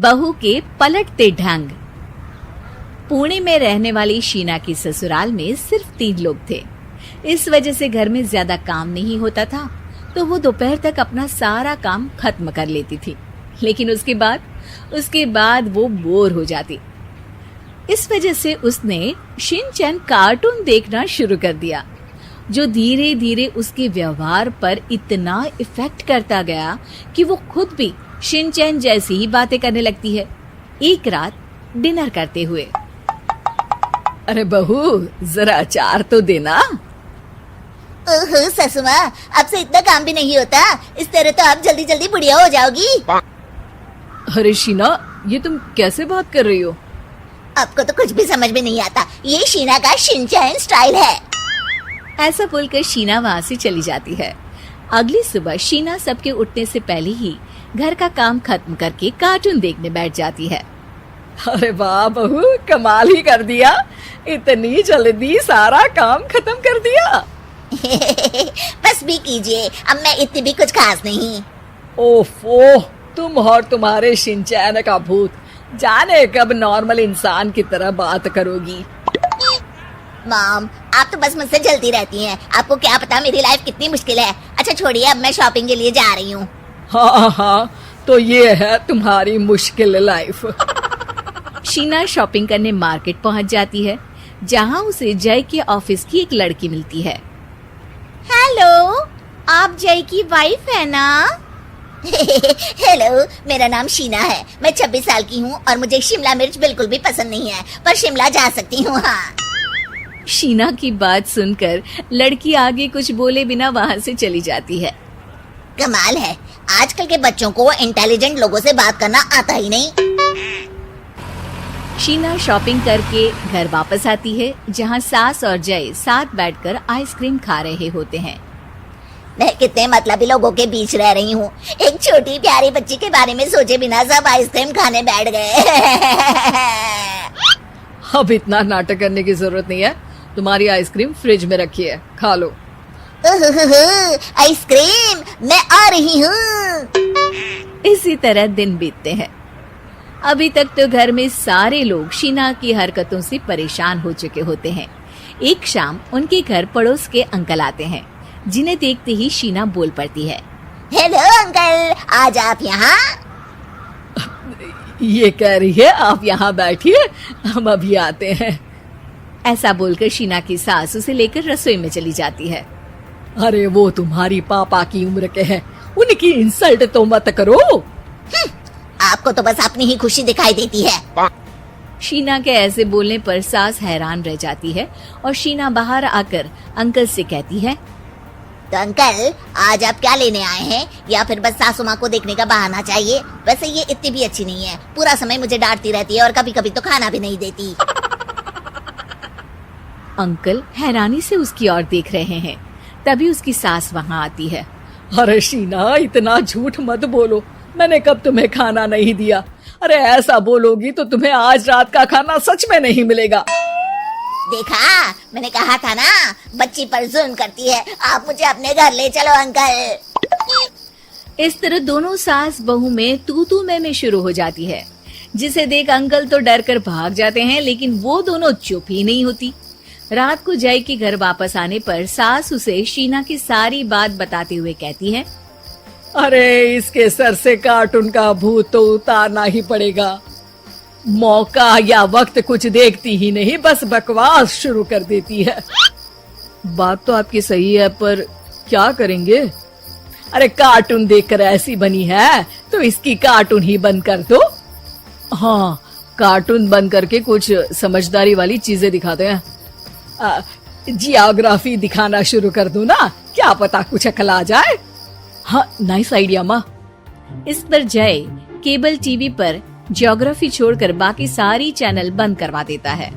बहू के पलटते ढंग। पुणे में रहने वाली शीना की ससुराल में सिर्फ 3 लोग थे। इस वजह से घर में ज्यादा काम नहीं होता था, तो वो दोपहर तक अपना सारा काम खत्म कर लेती थी। लेकिन उसके बाद वो बोर हो जाती। इस वजह से उसने शिनचैन कार्टून देखना शुरू कर दिया, जो धीरे धीरे उसके व्यवहार पर इतना इफेक्ट करता गया कि वो खुद भी शिनचैन जैसी ही बातें करने लगती है। एक रात डिनर करते हुए, अरे बहू, जरा अचार तो देना। ओहो ससु माँ, आपसे इतना काम भी नहीं होता। इस तरह तो आप जल्दी जल्दी बुढ़िया हो जाओगी। अरे शीना, ये तुम कैसे बात कर रही हो? आपको तो कुछ भी समझ में नहीं आता। ये शीना का शिनचैन स्टाइल है। ऐसा बोलकर शीना वहाँ से चली जाती है। अगली सुबह शीना सबके उठने से पहले ही घर का काम खत्म करके कार्टून देखने बैठ जाती है। अरे वाह बहू, कमाल ही कर दिया। इतनी जल्दी सारा काम खत्म कर दिया। बस भी कीजिए, अब मैं इतनी भी कुछ खास नहीं। ओफो, तुम और तुम्हारे शिनचैन का भूत, जाने कब नॉर्मल इंसान की तरह बात करोगी। मॉम, आप तो बस मुझसे जल्दी रहती हैं। आपको क्या पता मेरी लाइफ कितनी मुश्किल है। अच्छा छोड़िए, अब मैं शॉपिंग के लिए जा रही हूँ। हाँ, तो ये है तुम्हारी मुश्किल लाइफ। शीना शॉपिंग करने मार्केट पहुँच जाती है, जहाँ उसे जय के ऑफिस की एक लड़की मिलती है। हेलो, आप जय की वाइफ है ना? हेलो, मेरा नाम शीना है। मैं 26 साल की हूँ और मुझे शिमला मिर्च बिल्कुल भी पसंद नहीं है, पर शिमला जा सकती हूँ। हाँ। शीना की बात सुनकर लड़की आगे कुछ बोले बिना वहाँ से चली जाती है। कमाल है, आजकल के बच्चों को इंटेलिजेंट लोगों से बात करना आता ही नहीं। शीना शॉपिंग करके घर वापस आती है, जहाँ सास और जय साथ बैठकर आइसक्रीम खा रहे होते हैं। मैं कितने मतलबी लोगों के बीच रह रही हूँ। एक छोटी प्यारी बच्ची के बारे में सोचे बिना सब आइसक्रीम खाने बैठ गए। अब इतना नाटक करने की जरूरत नहीं है। तुम्हारी आइसक्रीम फ्रिज में रखी है, खा लो। आइसक्रीम, मैं आ रही हूँ। इसी तरह दिन बीतते हैं। अभी तक तो घर में सारे लोग शीना की हरकतों से परेशान हो चुके होते हैं। एक शाम उनके घर पड़ोस के अंकल आते हैं, जिन्हें देखते ही शीना बोल पड़ती है। हेलो अंकल, आज आप यहाँ? ये कह रही है आप यहाँ बैठिए, हम अभी आते हैं। ऐसा बोलकर शीना की सास उसे लेकर रसोई में चली जाती है। अरे वो तुम्हारी पापा की उम्र के हैं, उनकी इंसल्ट तो मत करो। आपको तो बस अपनी ही खुशी दिखाई देती है। शीना के ऐसे बोलने पर सास हैरान रह जाती है और शीना बाहर आकर अंकल से कहती है, तो अंकल, आज आप क्या लेने आए हैं? या फिर बस सासू माँ को देखने का बहाना चाहिए? वैसे ये इतनी भी अच्छी नहीं है, पूरा समय मुझे डांटती रहती है और कभी कभी तो खाना भी नहीं देती। अंकल हैरानी से उसकी ओर देख रहे हैं। तभी उसकी सास वहाँ आती है। अरे शीना, इतना झूठ मत बोलो, मैंने कब तुम्हें खाना नहीं दिया? अरे ऐसा बोलोगी तो तुम्हें आज रात का खाना सच में नहीं मिलेगा। देखा, मैंने कहा था ना, बच्ची पर जुल्म करती है। आप मुझे अपने घर ले चलो अंकल। इस तरह दोनों सास बहू में तू मैं शुरू हो जाती है, जिसे देख अंकल तो डर कर भाग जाते हैं, लेकिन वो दोनों चुप ही नहीं होती। रात को जय के घर वापस आने पर सास उसे शीना की सारी बात बताते हुए कहती है, अरे इसके सर से कार्टून का भूत तो उतारना ही पड़ेगा। मौका या वक्त कुछ देखती ही नहीं, बस बकवास शुरू कर देती है। बात तो आपकी सही है, पर क्या करेंगे? अरे कार्टून देखकर ऐसी बनी है तो इसकी कार्टून ही बंद कर दो। हाँ, कार्टून बंद करके कुछ समझदारी वाली चीजें दिखाते हैं। जियोग्राफी दिखाना शुरू कर दो ना, क्या पता कुछ अकल आ जाए। हाँ, नाइस आइडिया माँ। इस पर जय केबल टीवी पर ज्योग्राफी छोड़कर बाकी सारी चैनल बंद करवा देता है,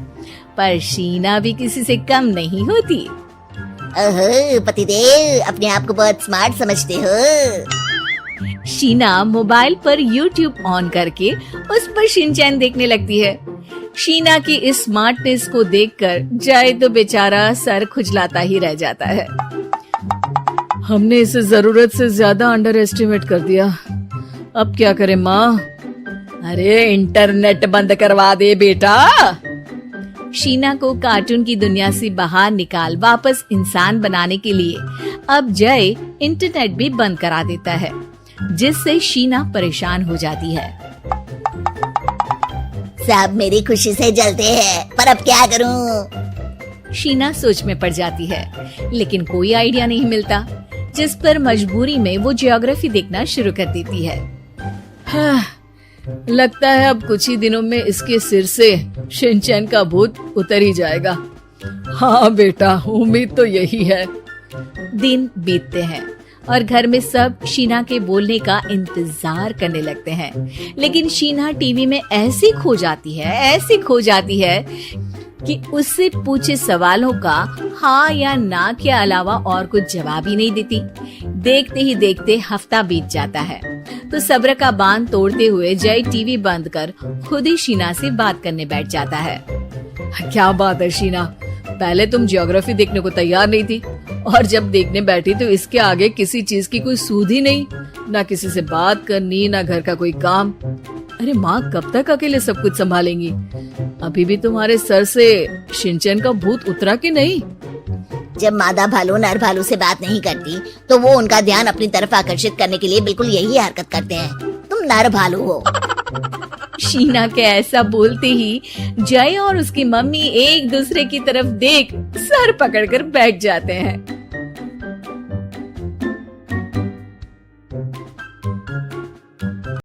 पर शीना भी किसी से कम नहीं होती। ओहो पतिदेव, अपने आप को बहुत स्मार्ट समझते हो। शीना मोबाइल पर YouTube ऑन करके उस पर शिनचैन देखने लगती है। शीना की इस स्मार्टनेस को देखकर जय तो बेचारा सर खुजलाता ही रह जाता है। हमने इसे जरूरत से ज्यादा अंडर एस्टिमेट कर दिया, अब क्या करें माँ? अरे इंटरनेट बंद करवा दे बेटा। शीना को कार्टून की दुनिया से बाहर निकाल वापस इंसान बनाने के लिए अब जय इंटरनेट भी बंद करा देता है, जिससे शीना परेशान हो जाती है। सब मेरी खुशी से जलते हैं, पर अब क्या करूं? शीना सोच में पड़ जाती है, लेकिन कोई आइडिया नहीं मिलता, जिस पर मजबूरी में वो ज्योग्राफी देखना शुरू कर देती है। लगता है अब कुछ ही दिनों में इसके सिर से शिनचैन का भूत उतर ही जाएगा। हाँ बेटा, उम्मीद तो यही है। दिन बीतते हैं और घर में सब शीना के बोलने का इंतजार करने लगते हैं, लेकिन शीना टीवी में ऐसी खो जाती है कि उससे पूछे सवालों का हाँ या ना के अलावा और कुछ जवाब ही नहीं देती। देखते ही देखते हफ्ता बीत जाता है, तो सब्र का बांध तोड़ते हुए जय टीवी बंद कर खुद ही शीना से बात करने बैठ जाता है। क्या बात है शीना, पहले तुम ज्योग्राफी देखने को तैयार नहीं थी, और जब देखने बैठी तो इसके आगे किसी चीज की कोई सूध ही नहीं, ना किसी से बात करनी, ना घर का कोई काम। अरे माँ कब तक अकेले सब कुछ संभालेंगी? अभी भी तुम्हारे सर से शिनचैन का भूत उतरा कि नहीं? जब मादा भालू नर भालू से बात नहीं करती, तो वो उनका ध्यान अपनी तरफ आकर्षित करने के लिए बिल्कुल यही हरकत करते हैं। तुम नर भालू हो। शीना के ऐसा बोलते ही जय और उसकी मम्मी एक दूसरे की तरफ देख सर पकड़कर बैठ जाते हैं।